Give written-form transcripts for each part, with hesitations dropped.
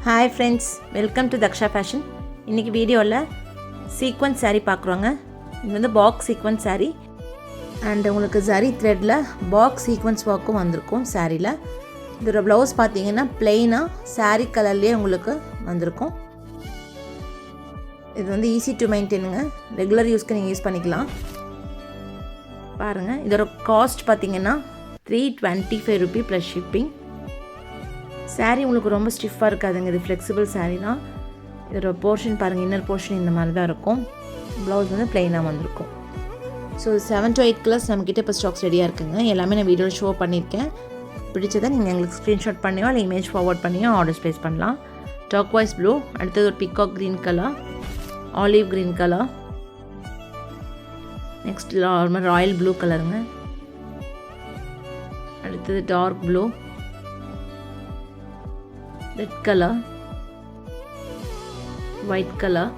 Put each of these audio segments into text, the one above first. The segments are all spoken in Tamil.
Hi friends, welcome to Daksha fashion. இன்றைக்கி வீடியோவில் சீக்வன்ஸ் saree பார்க்குறோங்க. இது வந்து பாக்ஸ் சீக்வன்ஸ் saree அண்ட் உங்களுக்கு ஜரி த்ரெட்டில் பாக்ஸ் சீக்வன்ஸ் ஒர்க்கும் வந்திருக்கும் சாரியில். இதோட ப்ளவுஸ் பார்த்தீங்கன்னா ப்ளெயினாக saree கலர்லேயே உங்களுக்கு வந்திருக்கும். இது வந்து ஈஸி டு மெயின்டைனுங்க, ரெகுலர் யூஸ்க்கு நீங்கள் யூஸ் பண்ணிக்கலாம். பாருங்கள், இதோட காஸ்ட் பார்த்தீங்கன்னா 325 ரூபி ப்ளஸ் ஷிப்பிங். சாரீ உங்களுக்கு ரொம்ப ஸ்டிஃபாக இருக்காதுங்க, இது ஃப்ளெக்சிபிள் சாரீ தான். இதோட போர்ஷன் பாருங்கள், இன்னர் போர்ஷன் இந்த மாதிரி தான் இருக்கும். ப்ளவுஸ் வந்து ப்ளெயினாக வந்திருக்கும். ஸோ 7 to 8 கலர்ஸ் நம்மக்கிட்ட இப்போ ஸ்டாக்ஸ் ரெடியாக இருக்குங்க. எல்லாமே நான் வீடியோவில் ஷோ பண்ணியிருக்கேன். பிடிச்சதை நீங்கள் எங்களுக்கு ஸ்க்ரீன்ஷாட் பண்ணியோ இல்லை இமேஜ் ஃபார்வர்ட் பண்ணியோ ஆர்டர்ஸ் ப்ளேஸ் பண்ணலாம். டர்க்வைஸ் ப்ளூ, அடுத்தது ஒரு peacock green colour, olive green colour, next royal blue கலருங்க, அடுத்தது dark blue, red colour, white colour,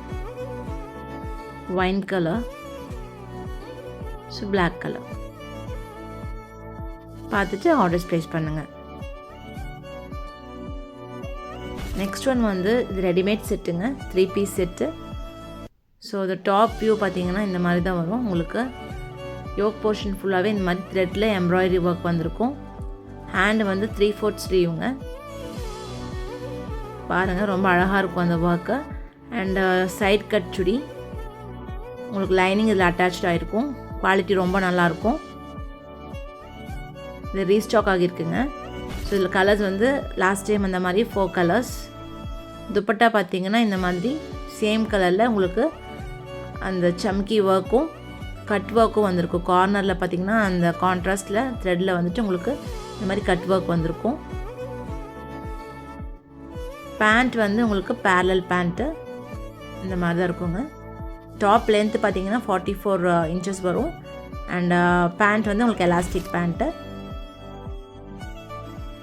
wine colour, so black colour பார்த்துட்டு ஆர்டர்ஸ் ப்ளேஸ் பண்ணுங்கள். நெக்ஸ்ட் ஒன் வந்து இது ரெடிமேட் செட்டுங்க, 3 பீஸ் செட்டு. ஸோ இது டாப் வியூ பார்த்தீங்கன்னா இந்த மாதிரி தான் வரும். உங்களுக்கு யோக் போர்ஷன் ஃபுல்லாகவே இந்த மாதிரி த்ரெட்டில் எம்ப்ராய்டரி ஒர்க் வந்திருக்கும். ஹேண்டு வந்து 3/4 ஸ்லீவுங்க. பாருங்கள், ரொம்ப அழகாக இருக்கும் அந்த ஒர்க்கு. அண்டு சைட் கட் சுடி, உங்களுக்கு லைனிங் இதில் அட்டாச்ட் ஆகிருக்கும். குவாலிட்டி ரொம்ப நல்லாயிருக்கும். இது ரீஸ்டாக் ஆகியிருக்குங்க. ஸோ இதில் கலர்ஸ் வந்து லாஸ்ட் டைம் அந்த மாதிரி 4 கலர்ஸ். துப்பட்டா பார்த்தீங்கன்னா இந்த மாதிரி சேம் கலரில் உங்களுக்கு அந்த சம்கி ஒர்க்கும் கட் ஒர்க்கும் வந்திருக்கும். கார்னரில் பார்த்தீங்கன்னா அந்த கான்ட்ராஸ்டில் த்ரெட்டில் வந்துட்டு உங்களுக்கு இந்த மாதிரி கட் ஒர்க் வந்திருக்கும். பேண்ட் வந்து உங்களுக்கு பேரலல் பேண்ட்டு இந்த மாதிரி தான் இருக்குங்க. டாப் லென்த்து பார்த்தீங்கன்னா 44 inches வரும். அண்ட் பேண்ட் வந்து உங்களுக்கு எலாஸ்டிக் பேண்ட்டு.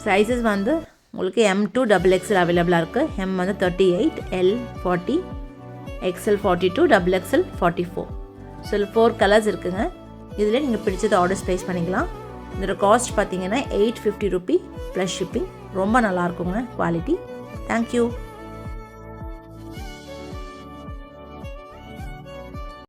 சைஸஸ் வந்து உங்களுக்கு M to XXL அவைலபிளாக இருக்குது. M வந்து 38, L 40, XL 42, XXL 44. So 4 colours இருக்குங்க. இதில் நீங்கள் பிடிச்சது ஆர்டர்ஸ் ப்ளேஸ் பண்ணிக்கலாம். இதோட காஸ்ட் பார்த்தீங்கன்னா 850 ரூபி ப்ளஸ் ஷிப்பிங். ரொம்ப நல்லாயிருக்குங்க குவாலிட்டி. தேங்க்யூ.